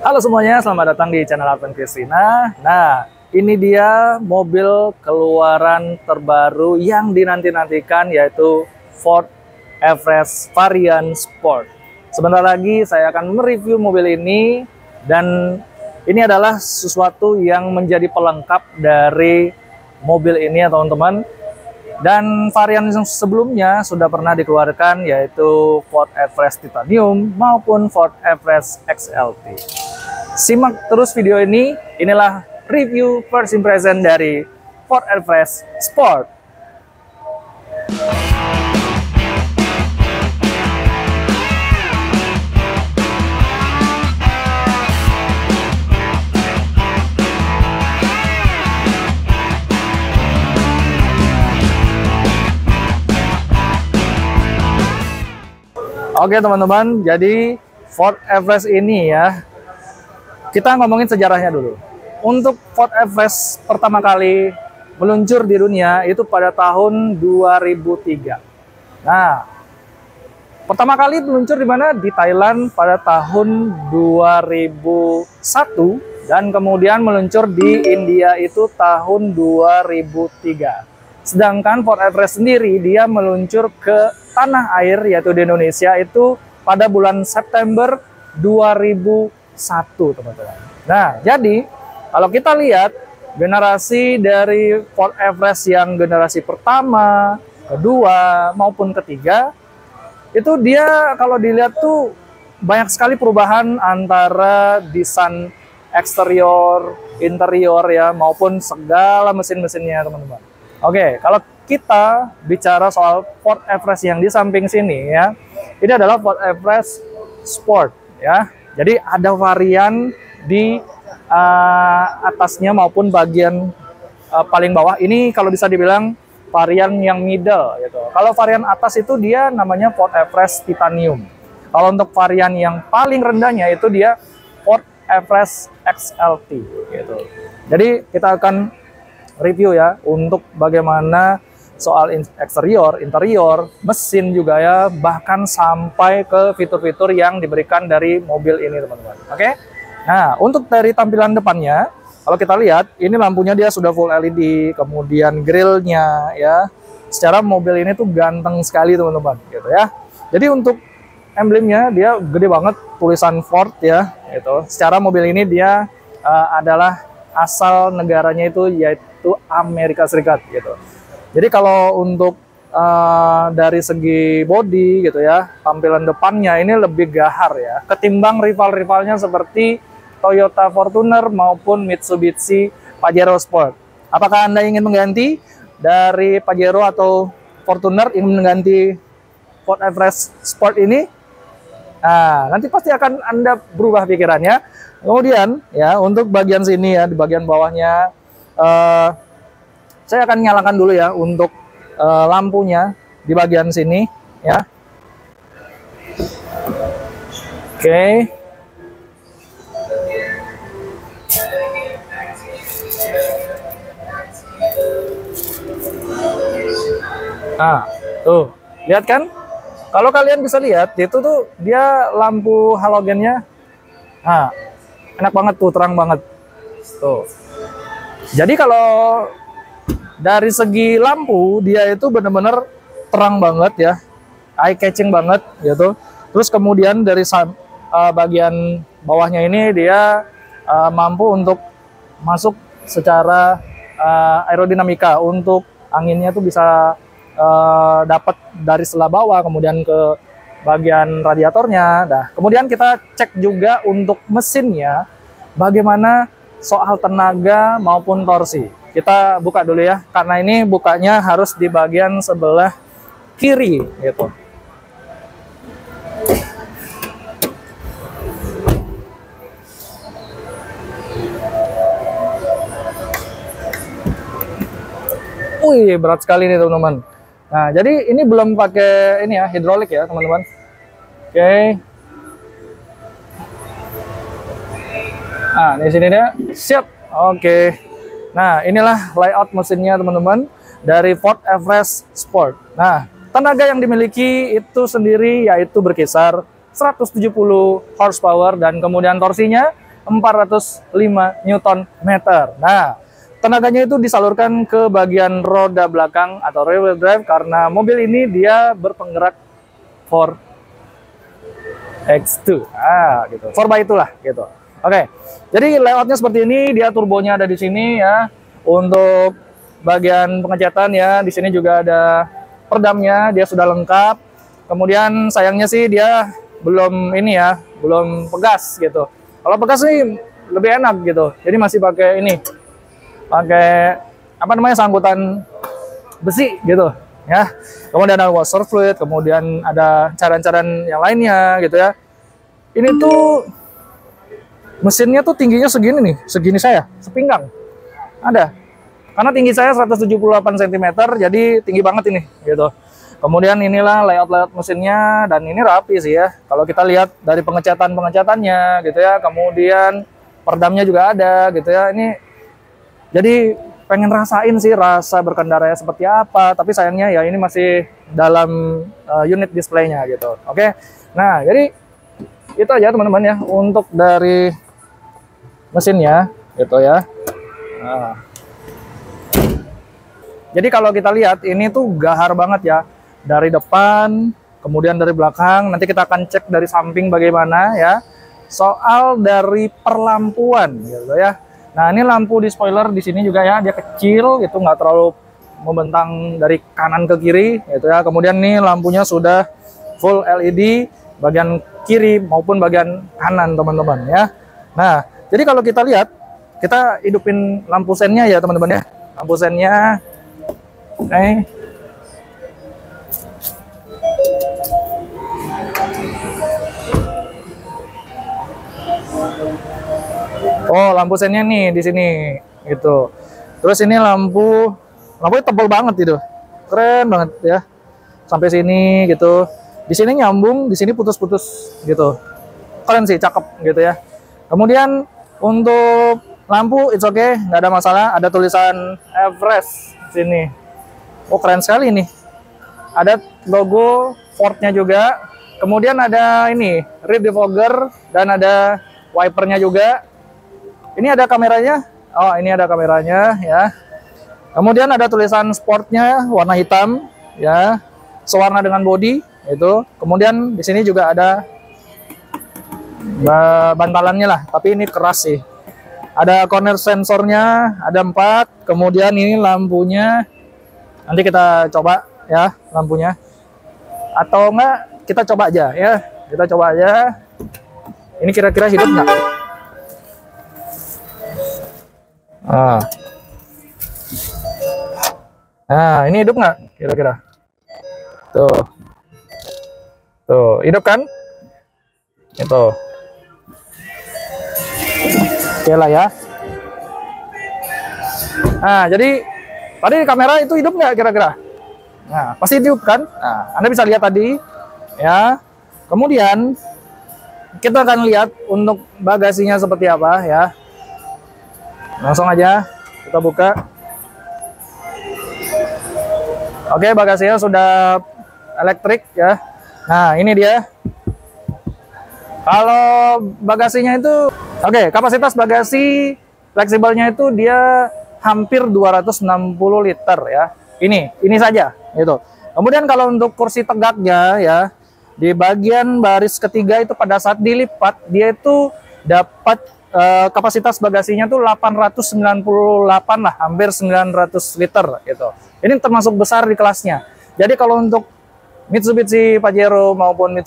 Halo semuanya, selamat datang di channel Advent Christina. Nah, ini dia mobil keluaran terbaru yang dinanti-nantikan, yaitu Ford Everest varian Sport. Sebentar lagi saya akan mereview mobil ini, dan ini adalah sesuatu yang menjadi pelengkap dari mobil ini ya teman-teman. Dan varian yang sebelumnya sudah pernah dikeluarkan, yaitu Ford Everest Titanium maupun Ford Everest XLT. Simak terus video ini, inilah review first impression dari Ford Everest Sport. Oke teman-teman, jadi Ford Everest ini ya, kita ngomongin sejarahnya dulu. Untuk Ford Everest pertama kali meluncur di dunia itu pada tahun 2003. Nah, pertama kali meluncur di mana? Di Thailand pada tahun 2001, dan kemudian meluncur di India itu tahun 2003. Sedangkan Ford Everest sendiri dia meluncur ke tanah air, yaitu di Indonesia itu pada bulan September 2001 teman-teman. Nah, jadi kalau kita lihat generasi dari Ford Everest yang generasi pertama, kedua maupun ketiga, itu dia kalau dilihat tuh banyak sekali perubahan antara desain eksterior, interior ya, maupun segala mesin-mesinnya teman-teman. Oke, kalau kita bicara soal Ford Everest yang di samping sini ya, ini adalah Ford Everest Sport ya. Jadi ada varian di atasnya maupun bagian paling bawah. Ini kalau bisa dibilang varian yang middle gitu. Kalau varian atas itu dia namanya Ford Everest Titanium. Kalau untuk varian yang paling rendahnya itu dia Ford Everest XLT gitu. Jadi kita akan review ya untuk bagaimana soal eksterior, interior, mesin juga ya, bahkan sampai ke fitur-fitur yang diberikan dari mobil ini teman-teman. Oke. Nah, untuk dari tampilan depannya, kalau kita lihat ini lampunya dia sudah full LED, kemudian grillnya ya. Secara mobil ini tuh ganteng sekali teman-teman gitu ya. Jadi untuk emblemnya dia gede banget, tulisan Ford ya gitu. Secara mobil ini dia adalah asal negaranya itu yaitu Amerika Serikat gitu. Jadi kalau untuk dari segi body gitu ya, tampilan depannya ini lebih gahar ya, ketimbang rival-rivalnya seperti Toyota Fortuner maupun Mitsubishi Pajero Sport. Apakah Anda ingin mengganti dari Pajero atau Fortuner, ingin mengganti Ford Everest Sport ini? Nah, nanti pasti akan Anda berubah pikirannya. Kemudian ya, untuk bagian sini ya, di bagian bawahnya saya akan nyalakan dulu ya untuk lampunya di bagian sini ya. Oke. Nah, tuh, lihat kan? Kalau kalian bisa lihat, itu tuh dia lampu halogennya. Nah, enak banget tuh, terang banget. Tuh. Jadi kalau dari segi lampu, dia itu benar-benar terang banget ya. Eye catching banget gitu. Terus kemudian dari bagian bawahnya ini dia mampu untuk masuk secara aerodinamika, untuk anginnya tuh bisa dapat dari sebelah bawah kemudian ke bagian radiatornya. Nah, kemudian kita cek juga untuk mesinnya bagaimana soal tenaga maupun torsi. Kita buka dulu ya, karena ini bukanya harus di bagian sebelah kiri gitu. Wih, berat sekali nih teman-teman. Nah, jadi ini belum pakai ini ya, hidrolik ya teman-teman. Oke. Nah, di sini dia siap. Oke. Nah, inilah layout mesinnya teman-teman dari Ford Everest Sport. Nah, tenaga yang dimiliki itu sendiri yaitu berkisar 170 horsepower, dan kemudian torsinya 405 Newton meter. Nah, tenaganya itu disalurkan ke bagian roda belakang atau rear wheel drive karena mobil ini dia berpenggerak 4x2. Gitu. 4x2 lah gitu. Oke. Jadi layoutnya seperti ini, dia turbonya ada di sini ya. Untuk bagian pengecatan ya, di sini juga ada perdamnya, dia sudah lengkap. Kemudian sayangnya sih dia belum ini ya, belum pegas gitu. Kalau pegas sih lebih enak gitu. Jadi masih pakai ini. Pakai apa namanya, sangkutan besi gitu ya. Kemudian ada washer fluid, kemudian ada cairan-cairan yang lainnya gitu ya. Ini tuh mesinnya tuh tingginya segini nih, segini saya, sepinggang. Ada. Karena tinggi saya 178 cm, jadi tinggi banget ini gitu. Kemudian inilah layout mesinnya, dan ini rapi sih ya. Kalau kita lihat dari pengecatannya gitu ya. Kemudian perdamnya juga ada gitu ya. Ini jadi pengen rasain sih rasa berkendaranya seperti apa, tapi sayangnya ya ini masih dalam unit displaynya gitu. Oke. Nah, jadi itu aja teman-teman ya untuk dari mesinnya gitu ya. Nah. Jadi kalau kita lihat ini tuh gahar banget ya, dari depan, kemudian dari belakang. Nanti kita akan cek dari samping bagaimana ya. Soal dari perlampuan gitu ya. Nah, ini lampu di spoiler di sini juga ya, dia kecil gitu, nggak terlalu membentang dari kanan ke kiri gitu ya. Kemudian nih lampunya sudah full LED bagian kiri maupun bagian kanan teman-teman ya. Nah, jadi kalau kita lihat, kita hidupin lampu sennya ya teman-teman ya. Lampu sennya, oh, lampu sennya nih di sini gitu. Terus ini lampunya tebal banget itu, keren banget ya. Sampai sini gitu. Di sini nyambung, di sini putus-putus gitu. Keren sih, cakep gitu ya. Kemudian untuk lampu it's okay, nggak ada masalah. Ada tulisan Everest di sini. Oh, keren sekali nih. Ada logo Ford-nya juga. Kemudian ada ini rear defogger dan ada wipernya juga. Ini ada kameranya. Oh, ini ada kameranya ya. Kemudian ada tulisan sportnya warna hitam ya, sewarna dengan body itu. Kemudian di sini juga ada bantalannya lah, tapi ini keras sih. Ada corner sensornya, ada 4. Kemudian ini lampunya. Nanti kita coba ya lampunya. Atau enggak kita coba aja ya. Kita coba aja. Ini kira-kira hidup nggak? Nah, ini hidup nggak kira-kira? Tuh. Tuh, hidup kan? Itu. Oke lah ya. Nah, jadi tadi kamera itu hidup nggak kira-kira? Nah, pasti hidup kan? Nah, Anda bisa lihat tadi ya. Kemudian kita akan lihat untuk bagasinya seperti apa ya. Langsung aja kita buka. Oke, bagasinya sudah elektrik ya. Nah, ini dia. Kalau bagasinya itu, oke, kapasitas bagasi fleksibelnya itu dia hampir 260 liter ya. Ini saja gitu. Kemudian kalau untuk kursi tegaknya ya, di bagian baris ketiga itu pada saat dilipat dia itu dapat kapasitas bagasinya tuh 898 lah, hampir 900 liter gitu. Ini termasuk besar di kelasnya. Jadi kalau untuk Mitsubishi Pajero maupun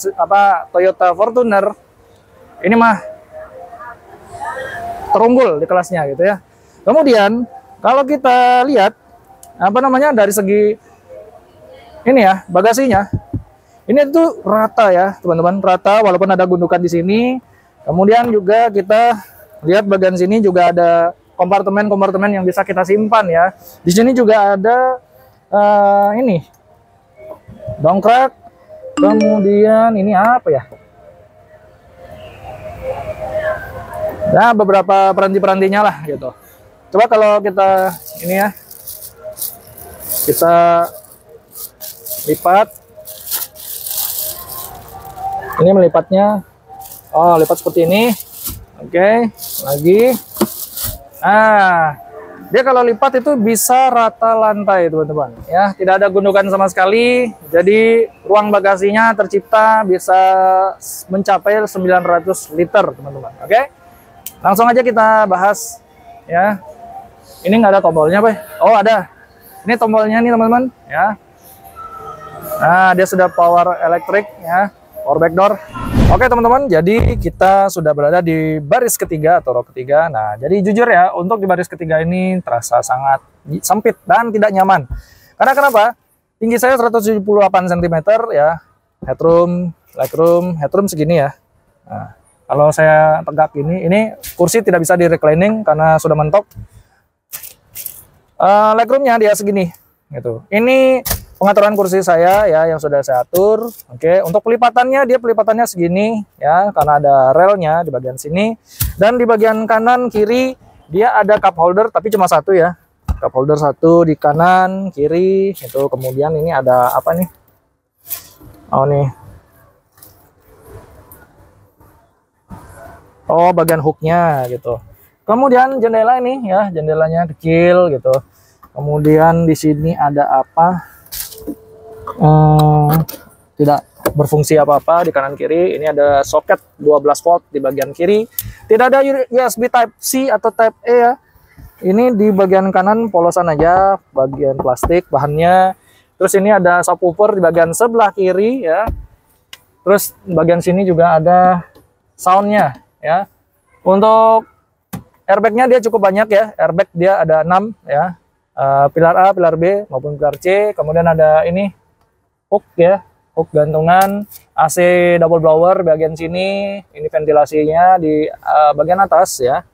Toyota Fortuner ini mah terunggul di kelasnya gitu ya. Kemudian kalau kita lihat dari segi ini ya bagasinya, ini tuh rata ya teman-teman, rata walaupun ada gundukan di sini. Kemudian juga kita lihat bagian sini juga ada kompartemen-kompartemen yang bisa kita simpan ya. Di sini juga ada ini dongkrak. Kemudian ini apa ya? Nah, beberapa peranti-perantinya lah gitu. Coba kalau kita ini ya, kita lipat. Ini melipatnya, oh lipat seperti ini. Oke, lagi. Nah, dia kalau lipat itu bisa rata lantai, teman-teman. Ya, tidak ada gundukan sama sekali. Jadi ruang bagasinya tercipta bisa mencapai 900 liter, teman-teman. Oke, langsung aja kita bahas. Ya, ini nggak ada tombolnya, Pak. Oh, ada. Ini tombolnya nih, teman-teman. Ya. Nah, dia sudah power elektrik, ya, power back door. Oke teman-teman, jadi kita sudah berada di baris ketiga atau row ketiga. Nah, jadi jujur ya, untuk di baris ketiga ini terasa sangat sempit dan tidak nyaman. Karena kenapa? Tinggi saya 178 cm ya, headroom, legroom, headroom segini ya. Nah, kalau saya tegak ini kursi tidak bisa di reclining karena sudah mentok. Legroomnya dia segini, gitu. Ini pengaturan kursi saya ya yang sudah saya atur. Oke, untuk pelipatannya dia pelipatannya segini ya karena ada relnya di bagian sini, dan di bagian kanan kiri dia ada cup holder tapi cuma satu ya. Cup holder satu di kanan kiri itu. Kemudian ini ada apa nih? Oh nih. Oh, bagian hooknya gitu. Kemudian jendela ini ya, jendelanya kecil gitu. Kemudian di sini ada apa? Tidak berfungsi apa-apa di kanan kiri. Ini ada soket 12 volt di bagian kiri. Tidak ada USB Type C atau Type E ya. Ini di bagian kanan polosan aja, bagian plastik bahannya. Terus ini ada subwoofer di bagian sebelah kiri ya. Terus bagian sini juga ada soundnya ya. Untuk airbagnya dia cukup banyak ya. Airbag dia ada 6 ya. Pilar A, pilar B maupun pilar C. Kemudian ada ini hook ya, hook gantungan, AC double blower bagian sini, ini ventilasinya di bagian atas ya.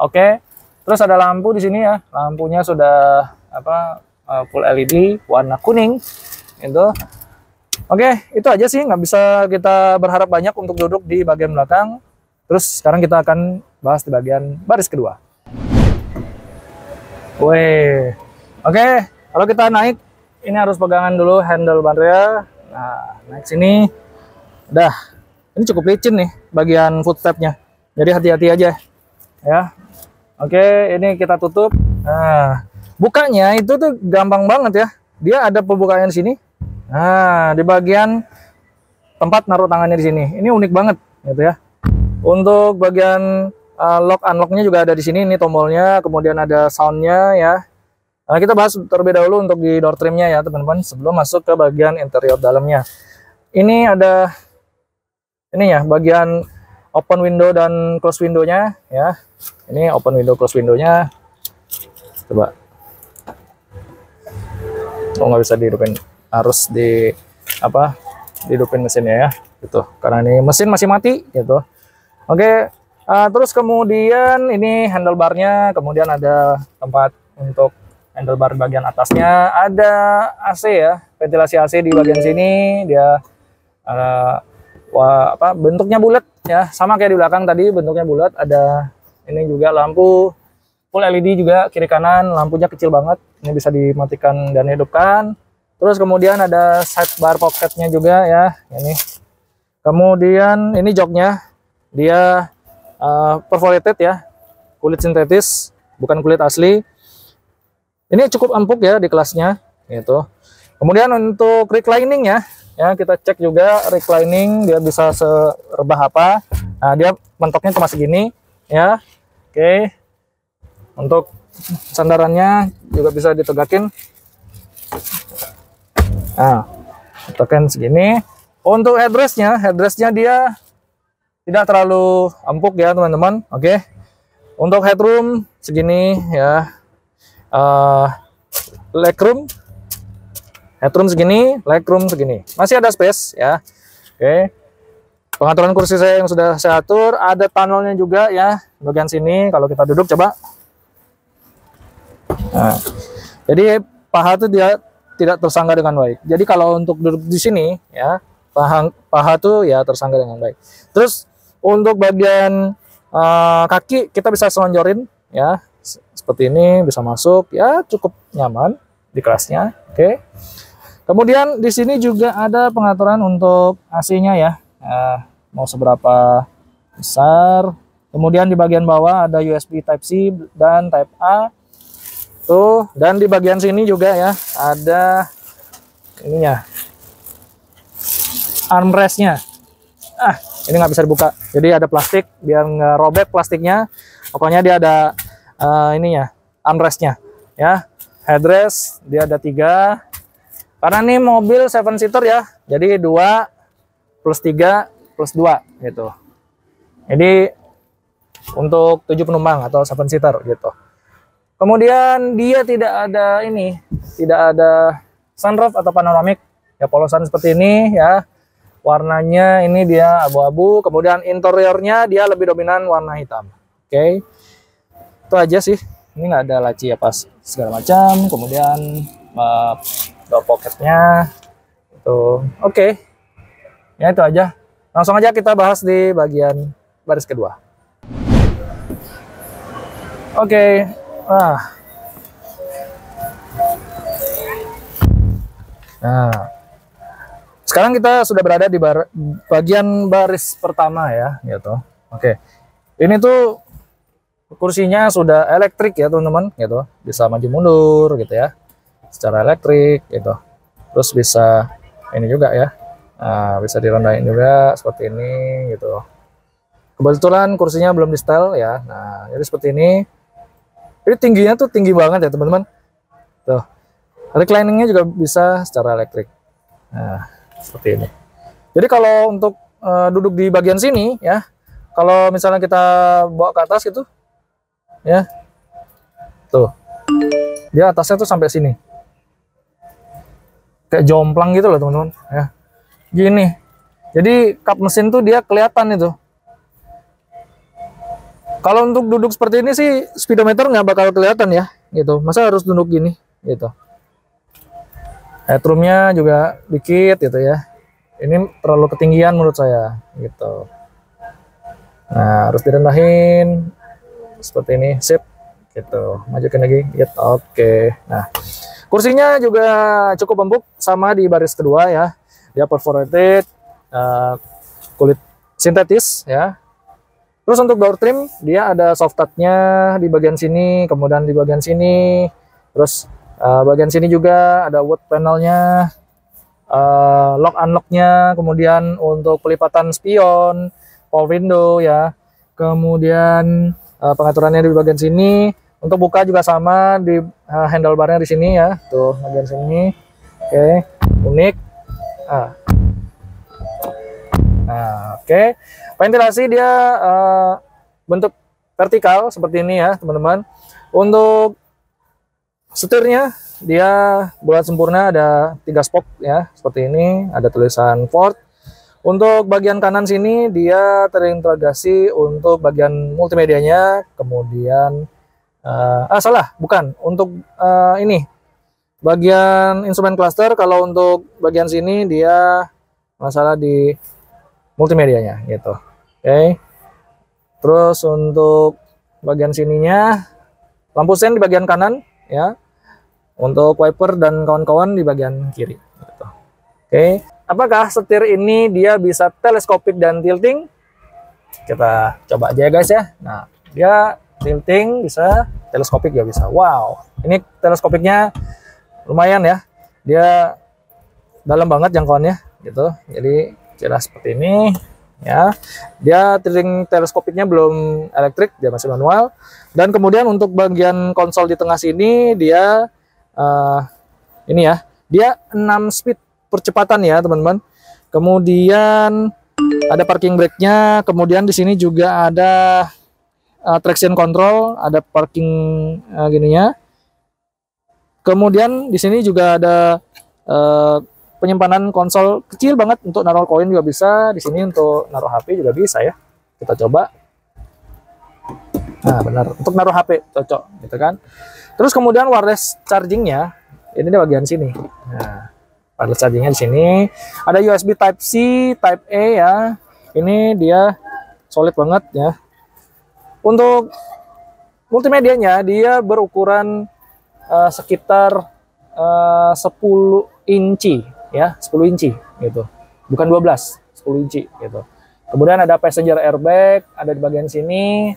Oke, terus ada lampu di sini ya, lampunya sudah apa full LED warna kuning itu. Oke, itu aja sih, nggak bisa kita berharap banyak untuk duduk di bagian belakang. Terus sekarang kita akan bahas di bagian baris kedua. Wih, oke, kalau kita naik ini harus pegangan dulu handlebarnya. Nah, naik sini, udah, ini cukup licin nih bagian footstepnya. Jadi hati-hati aja, ya. Oke, ini kita tutup. Nah, bukanya itu tuh gampang banget ya. Dia ada pembukaan di sini. Nah, di bagian tempat naruh tangannya di sini. Ini unik banget, gitu ya. Untuk bagian lock unlocknya juga ada di sini. Ini tombolnya, kemudian ada soundnya ya. Nah, kita bahas terlebih dahulu untuk di door trimnya ya teman-teman, sebelum masuk ke bagian interior dalamnya. Ini ada ini ya, bagian open window dan close window-nya ya. Ini open window close window-nya. Coba. Oh, nggak bisa dihidupin, harus di apa? Dihidupin mesinnya ya, gitu. Karena ini mesin masih mati gitu. Oke. Terus kemudian ini handlebarnya, kemudian ada tempat untuk handlebar bagian atasnya, ada AC ya, ventilasi AC di bagian sini. Dia bentuknya bulat ya, sama kayak di belakang tadi bentuknya bulat. Ada ini juga lampu full LED juga kiri kanan, lampunya kecil banget, ini bisa dimatikan dan hidupkan. Terus kemudian ada sidebar pocketnya juga ya, ini. Kemudian ini joknya, dia perforated ya, kulit sintetis bukan kulit asli. Ini cukup empuk ya di kelasnya gitu. Kemudian untuk reclining ya kita cek juga reclining dia bisa serebah apa. Nah, dia mentoknya cuma segini ya. Oke. Untuk sandarannya juga bisa ditegakin. Nah, tekan segini. Untuk headrestnya dia tidak terlalu empuk ya teman-teman. Oke. Untuk headroom segini ya. Legroom, headroom segini, legroom segini. Masih ada space ya. Oke. Pengaturan kursi saya yang sudah saya atur, ada tunnelnya juga ya bagian sini. Kalau kita duduk coba. Nah, jadi paha itu dia tidak tersangga dengan baik. Jadi kalau untuk duduk di sini ya, paha tuh ya tersangga dengan baik. Terus untuk bagian kaki kita bisa selonjorin ya, seperti ini bisa masuk ya, cukup nyaman di kelasnya. Oke. Kemudian di sini juga ada pengaturan untuk AC-nya ya. Mau seberapa besar Kemudian di bagian bawah ada USB Type-C dan Type A. Tuh, dan di bagian sini juga ya ada ininya, armrestnya. Ini nggak bisa dibuka, jadi ada plastik biar nggak robek plastiknya. Pokoknya dia ada ininya, armrestnya ya. Headrest dia ada 3, karena ini mobil 7 seater ya, jadi 2 plus 3 plus 2 gitu. Jadi untuk 7 penumpang atau 7 seater gitu. Kemudian dia tidak ada ini, tidak ada sunroof atau panoramik ya, polosan seperti ini ya. Warnanya ini dia abu-abu, kemudian interiornya dia lebih dominan warna hitam. Oke. Itu aja sih. Ini nggak ada laci apa segala macam. Kemudian door pocketnya itu oke. Ya itu aja. Langsung aja kita bahas di bagian baris kedua. Oke. Nah, sekarang kita sudah berada di bagian baris pertama ya, gitu. Oke. Ini tuh kursinya sudah elektrik ya, teman-teman, gitu. Bisa maju mundur gitu ya. Secara elektrik gitu. Terus bisa ini juga ya. Nah, bisa direndahin juga seperti ini gitu. Kebetulan kursinya belum di setel ya. Nah, jadi seperti ini. Ini tingginya tuh tinggi banget ya, teman-teman. Tuh. Recliningnya juga bisa secara elektrik. Nah, seperti ini. Jadi kalau untuk duduk di bagian sini ya, kalau misalnya kita bawa ke atas gitu ya, tuh dia atasnya tuh sampai sini, kayak jomplang gitu loh teman-teman ya, gini. Jadi kap mesin tuh dia kelihatan itu. Kalau untuk duduk seperti ini sih speedometer nggak bakal kelihatan ya gitu, masa harus duduk gini gitu. Headroomnya juga dikit gitu ya. Ini terlalu ketinggian menurut saya gitu. Nah, harus direndahin seperti ini, sip gitu. Majukan lagi, gitu. Oke. Nah, kursinya juga cukup empuk sama di baris kedua ya. Dia perforated, kulit sintetis ya. Terus untuk door trim dia ada soft touch-nya di bagian sini, kemudian di bagian sini. Terus bagian sini juga ada wood panelnya, lock unlock-nya, kemudian untuk pelipatan spion, power window ya. Kemudian pengaturannya di bagian sini. Untuk buka juga sama di handlebarnya di sini ya. Tuh bagian sini. Oke, unik. Nah, oke. Ventilasi dia bentuk vertikal seperti ini ya, teman-teman. Untuk setirnya dia bulat sempurna, ada 3 spoke ya, seperti ini. Ada tulisan Ford. Untuk bagian kanan sini dia terintegrasi untuk bagian multimedianya. Kemudian bukan untuk ini bagian instrumen cluster. Kalau untuk bagian sini dia masalah di multimedianya gitu. Oke. Terus untuk bagian sininya lampu sen di bagian kanan ya. Untuk wiper dan kawan-kawan di bagian kiri gitu. Oke. Apakah setir ini dia bisa teleskopik dan tilting? Kita coba aja ya guys ya. Nah, dia tilting bisa, teleskopik ya bisa. Wow. Ini teleskopiknya lumayan ya. Dia dalam banget jangkauannya gitu. Jadi jelas seperti ini ya. Dia tilting teleskopiknya belum elektrik, dia masih manual. Dan kemudian untuk bagian konsol di tengah sini dia ini ya, dia 6 speed percepatan ya teman-teman. Kemudian ada parking brake-nya, kemudian di sini juga ada traction control, ada parking gininya. Kemudian di sini juga ada penyimpanan konsol kecil banget untuk naruh koin juga bisa. Di sini untuk naruh HP juga bisa ya. Kita coba. Nah, benar. Untuk naruh HP cocok gitu kan. Terus kemudian wireless chargingnya ini di bagian sini. Nah, wireless chargingnya di sini. Ada USB Type-C, Type-A ya. Ini dia solid banget ya. Untuk multimedianya dia berukuran sekitar 10 inci ya, 10 inci gitu. Bukan 12, 10 inci gitu. Kemudian ada passenger airbag, ada di bagian sini.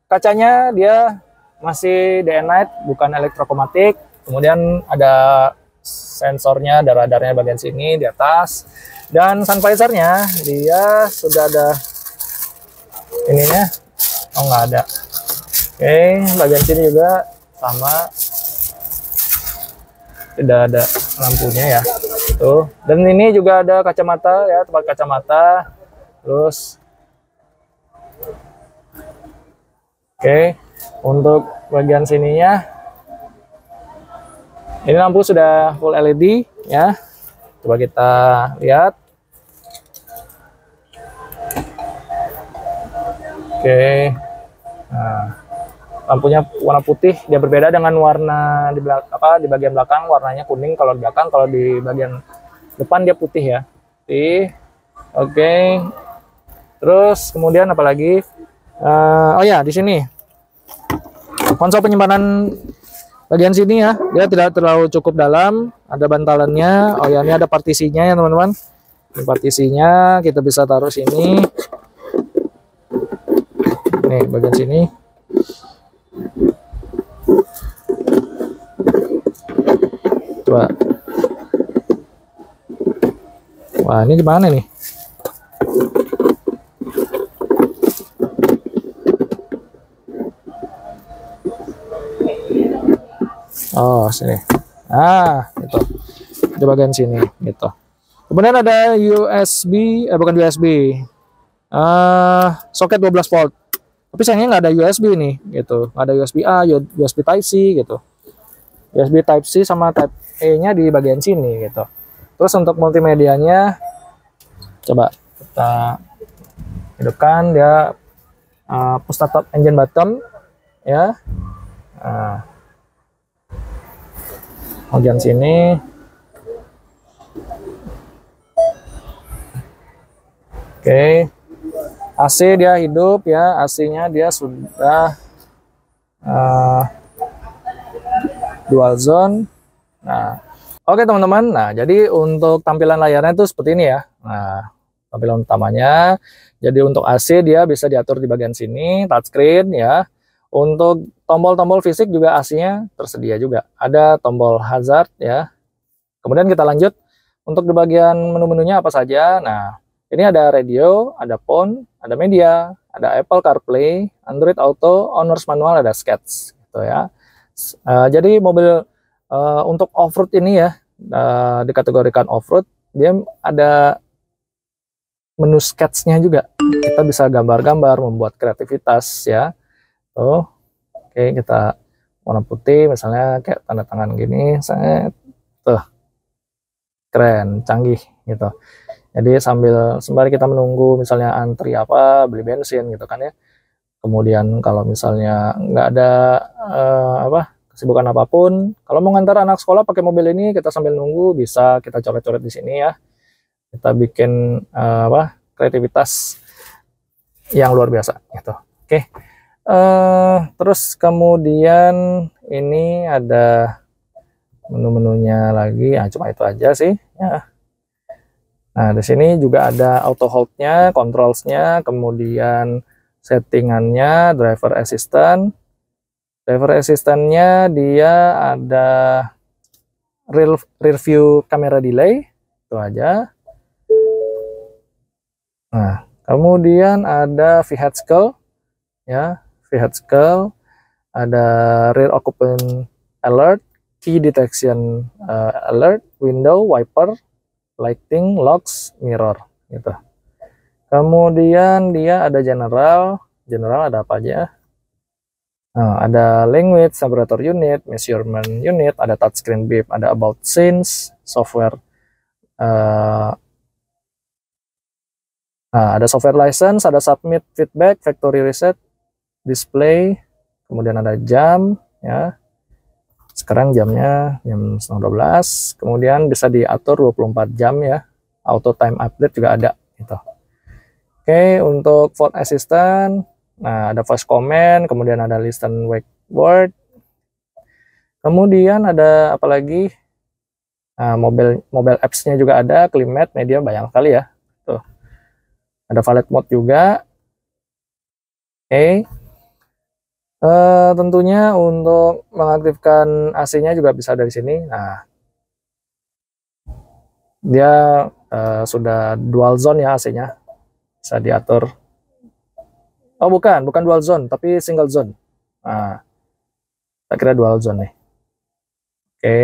Kacanya dia masih day and night, bukan elektrokromatik. Kemudian ada sensornya, ada radarnya bagian sini di atas. Dan sun visornya dia sudah ada ininya. Oh, nggak ada. Oke, bagian sini juga sama. Tidak ada lampunya ya. Tuh. Dan ini juga ada kacamata ya, tempat kacamata. Terus oke, untuk bagian sininya ini lampu sudah full LED ya. Coba kita lihat. Oke. Nah, lampunya warna putih, dia berbeda dengan warna di belakang, di bagian belakang warnanya kuning kalau di belakang, kalau di bagian depan dia putih ya. Putih. Oke. Terus kemudian apa lagi? Oh ya, di sini konsol penyimpanan bagian sini ya, dia tidak terlalu cukup dalam, ada bantalannya. Oh ya, ini ada partisinya ya teman-teman. Ini partisinya kita bisa taruh sini. Nih bagian sini. Coba. Wah, ini gimana nih? Oh, sini. Ah, gitu. Di bagian sini, gitu. Kemudian ada USB, bukan USB. Soket 12 volt. Tapi sayangnya nggak ada USB nih, gitu. Nggak ada USB A, USB Type C, gitu. USB Type C sama Type E-nya di bagian sini, gitu. Terus untuk multimedianya, coba kita hidupkan, dia push start engine button, ya. Bagian sini, oke. AC dia hidup ya, AC-nya dia sudah dual zone. Nah, oke teman-teman. Nah, jadi untuk tampilan layarnya itu seperti ini ya. Nah, tampilan utamanya. Jadi untuk AC dia bisa diatur di bagian sini, touchscreen ya. Untuk tombol-tombol fisik juga AC-nya tersedia juga. Ada tombol hazard ya. Kemudian kita lanjut untuk di bagian menu-menunya apa saja. Nah, ini ada radio, ada phone, ada media, ada Apple CarPlay, Android Auto, owner's manual, ada sketch gitu ya. Jadi mobil untuk off-road ini ya, dikategorikan off-road, dia ada menu sketch-nya juga. Kita bisa gambar-gambar, membuat kreativitas ya. Tuh, oke, kita warna putih misalnya kayak tanda tangan gini, tuh keren, canggih gitu. Jadi sembari kita menunggu misalnya antri apa, beli bensin gitu kan ya. Kemudian kalau misalnya nggak ada kesibukan apapun, kalau mau ngantar anak sekolah pakai mobil ini, kita sambil nunggu bisa kita coret-coret di sini ya. Kita bikin kreativitas yang luar biasa gitu. Oke. Terus kemudian ini ada menu-menunya lagi, cuma itu aja sih ya. Nah, di sini juga ada auto hold-nya, controls-nya, kemudian settingannya, driver assistant. Driver assistant-nya dia ada rear view camera delay, itu aja. Nah, kemudian ada vehicle ya, vehicle, ada rear occupant alert, key detection alert, window wiper, lighting, locks, mirror gitu. Kemudian dia ada general ada apa aja? Nah, ada language, temperature unit, measurement unit, ada touchscreen beep, ada about scenes, software. Nah, ada software license, ada submit feedback, factory reset, display, kemudian ada jam ya. Sekarang jamnya jam 11:30, kemudian bisa diatur 24 jam ya. Auto time update juga ada gitu. Oke, untuk voice assistant, nah ada voice command, kemudian ada listen wake word. Kemudian ada apa lagi? Nah, mobile apps-nya juga ada, climate, media, banyak sekali ya. Tuh. Ada valet mode juga. Oke. Tentunya untuk mengaktifkan AC-nya juga bisa dari sini. Nah, dia sudah dual zone ya AC-nya, bisa diatur. Oh bukan dual zone, tapi single zone. Nah, saya kira dual zone nih. Oke,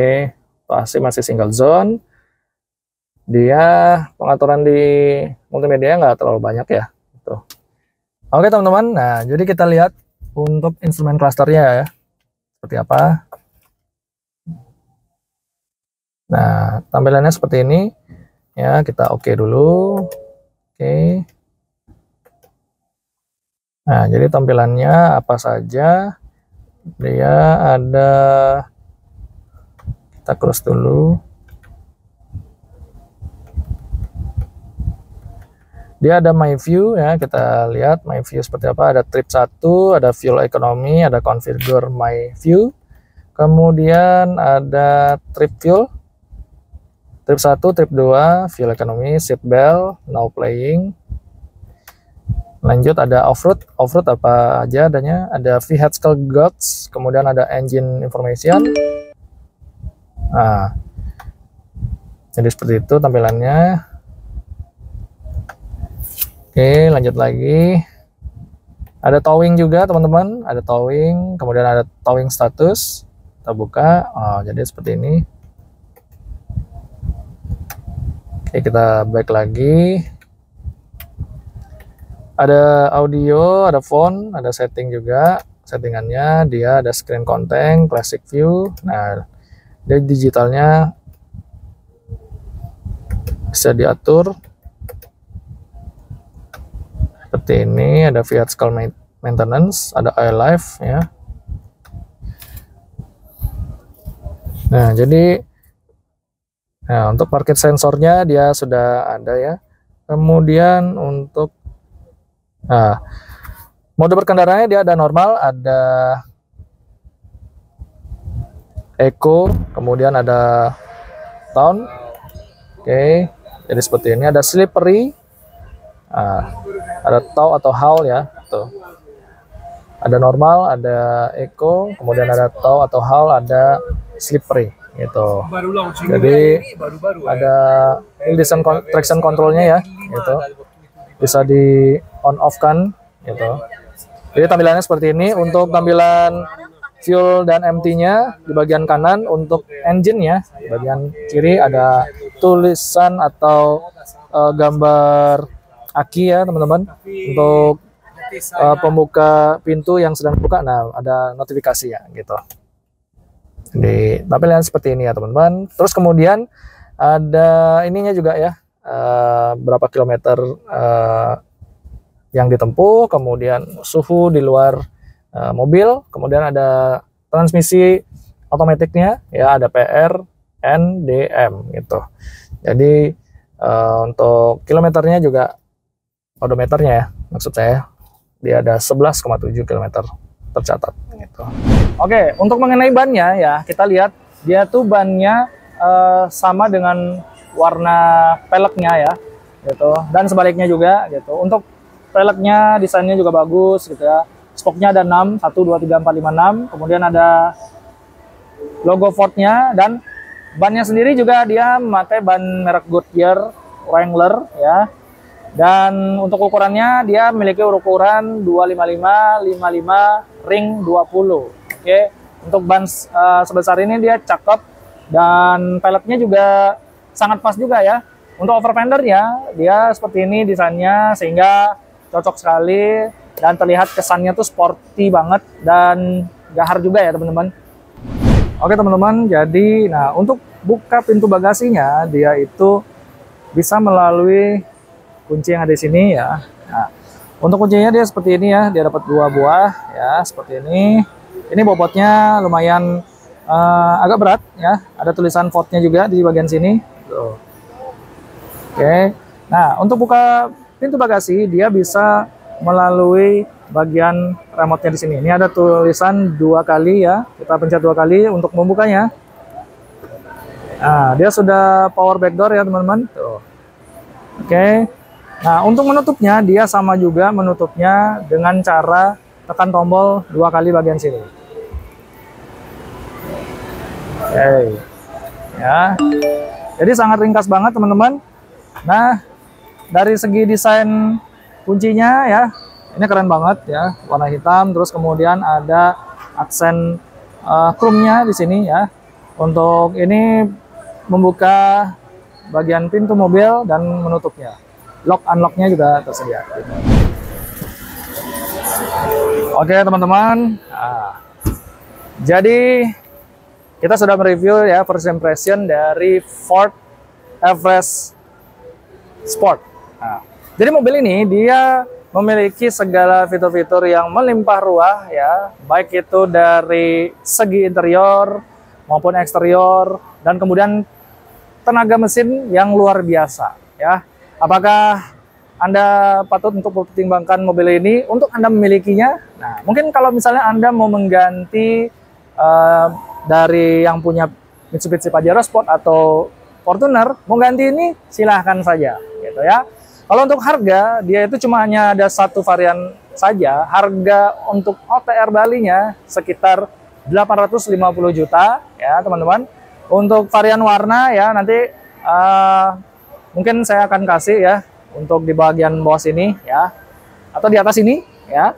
AC masih single zone. Dia pengaturan di multimedia nggak terlalu banyak ya. Tuh. Oke teman-teman, nah jadi kita lihat untuk instrumen clusternya ya, seperti apa. Nah, tampilannya seperti ini ya, kita oke dulu. Oke. Nah, jadi tampilannya apa saja? Dia ada, kita close dulu. Dia ada my view ya, kita lihat my view seperti apa. Ada trip 1, ada fuel economy, ada configure my view. Kemudian ada trip fuel. Trip 1, trip 2, fuel economy, seat belt, now playing. Lanjut ada off-road apa aja adanya. Ada vehicle guides, kemudian ada engine information. Nah, jadi seperti itu tampilannya. Oke, lanjut lagi. Ada towing juga teman-teman, ada towing, kemudian ada towing status. Kita buka, oh, jadi seperti ini. Oke, kita back lagi. Ada audio, ada phone, ada setting juga. Settingannya dia ada screen content, classic view. Nah, dia digitalnya bisa diatur seperti ini. Ada vehicle maintenance, ada iLife ya. Nah, jadi untuk parkir sensornya dia sudah ada ya. Kemudian untuk mode berkendaranya dia ada normal, ada eco, kemudian ada town. Oke, jadi seperti ini. Ada slippery, ada tow atau haul ya. Tuh. Ada normal, ada eco, kemudian ada tow atau haul, ada slippery gitu. Jadi ada traction controlnya ya, gitu. Bisa di on off kan gitu. Jadi tampilannya seperti ini. Untuk tampilan fuel dan empty-nya di bagian kanan, untuk engine-nya di bagian kiri ada tulisan atau gambar aki ya teman-teman. Untuk pembuka pintu yang sedang buka, nah ada notifikasi ya gitu. Di tampilan seperti ini ya teman-teman. Terus kemudian ada ininya juga ya, berapa kilometer yang ditempuh, kemudian suhu di luar mobil, kemudian ada transmisi otomatiknya ya, ada PR, N, D, M gitu. Jadi untuk kilometernya juga, odometernya ya maksud saya, dia ada 11,7 km tercatat gitu. Oke, untuk mengenai bannya ya, kita lihat dia tuh bannya sama dengan warna peleknya ya gitu, dan sebaliknya juga gitu. Untuk peleknya desainnya juga bagus gitu ya. Spoknya ada 6, 1, 2, 3, 4, 5, 6. Kemudian ada logo Ford-nya, dan bannya sendiri juga dia memakai ban merek Goodyear Wrangler ya. Dan untuk ukurannya dia memiliki ukuran 255 55 ring 20. Oke, untuk ban sebesar ini dia cakep, dan peleknya juga sangat pas juga ya. Untuk over fendernya dia seperti ini desainnya, sehingga cocok sekali dan terlihat kesannya tuh sporty banget dan gahar juga ya teman-teman. Oke teman-teman, jadi nah untuk buka pintu bagasinya dia itu bisa melalui kunci yang ada di sini ya. Nah, untuk kuncinya dia seperti ini ya, dia dapat 2 buah ya, seperti ini. Ini bobotnya lumayan agak berat ya. Ada tulisan Ford-nya juga di bagian sini. Tuh. Oke. Nah, untuk buka pintu bagasi dia bisa melalui bagian remote-nya di sini. Ini ada tulisan 2 kali ya. Kita pencet 2 kali untuk membukanya. Nah, dia sudah power back door ya teman-teman. Tuh. Oke. Nah, untuk menutupnya dia sama juga menutupnya dengan cara tekan tombol 2 kali bagian sini. Oke. Ya. Jadi sangat ringkas banget teman-teman. Nah, dari segi desain kuncinya ya, ini keren banget ya, warna hitam, terus kemudian ada aksen chrome-nya di sini ya. Untuk ini membuka bagian pintu mobil dan menutupnya. Lock unlock-nya juga tersedia. Oke teman-teman, nah, jadi kita sudah mereview ya first impression dari Ford Everest Sport. Nah, jadi mobil ini dia memiliki segala fitur-fitur yang melimpah ruah ya, baik itu dari segi interior maupun eksterior, dan kemudian tenaga mesin yang luar biasa ya. Apakah Anda patut untuk mempertimbangkan mobil ini untuk Anda memilikinya? Nah, mungkin kalau misalnya Anda mau mengganti dari yang punya Mitsubishi Pajero Sport atau Fortuner, mau ganti ini silahkan saja gitu ya. Kalau untuk harga, dia itu cuma hanya ada satu varian saja. Harga untuk OTR Bali-nya sekitar 850 juta ya teman-teman. Untuk varian warna ya nanti mungkin saya akan kasih ya untuk di bagian bawah sini ya, atau di atas ini ya.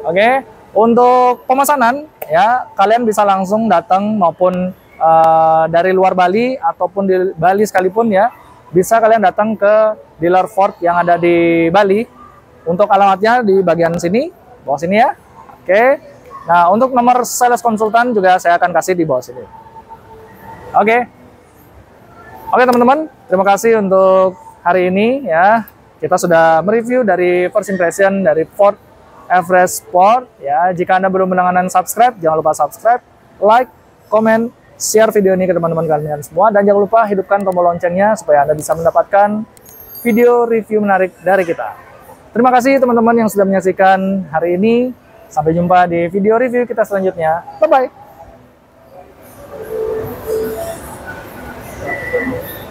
Oke, untuk pemesanan ya kalian bisa langsung datang maupun dari luar Bali ataupun di Bali sekalipun ya, bisa kalian datang ke dealer Ford yang ada di Bali. Untuk alamatnya di bagian sini, bawah sini ya. Oke. Nah, untuk nomor sales konsultan juga saya akan kasih di bawah sini. Oke. Oke teman-teman, terima kasih untuk hari ini ya. Kita sudah mereview dari first impression dari Ford Everest Sport ya. Jika Anda belum berlangganan subscribe, jangan lupa subscribe, like, komen, share video ini ke teman-teman kalian semua, dan jangan lupa hidupkan tombol loncengnya supaya Anda bisa mendapatkan video review menarik dari kita. Terima kasih teman-teman yang sudah menyaksikan hari ini. Sampai jumpa di video review kita selanjutnya. Bye-bye.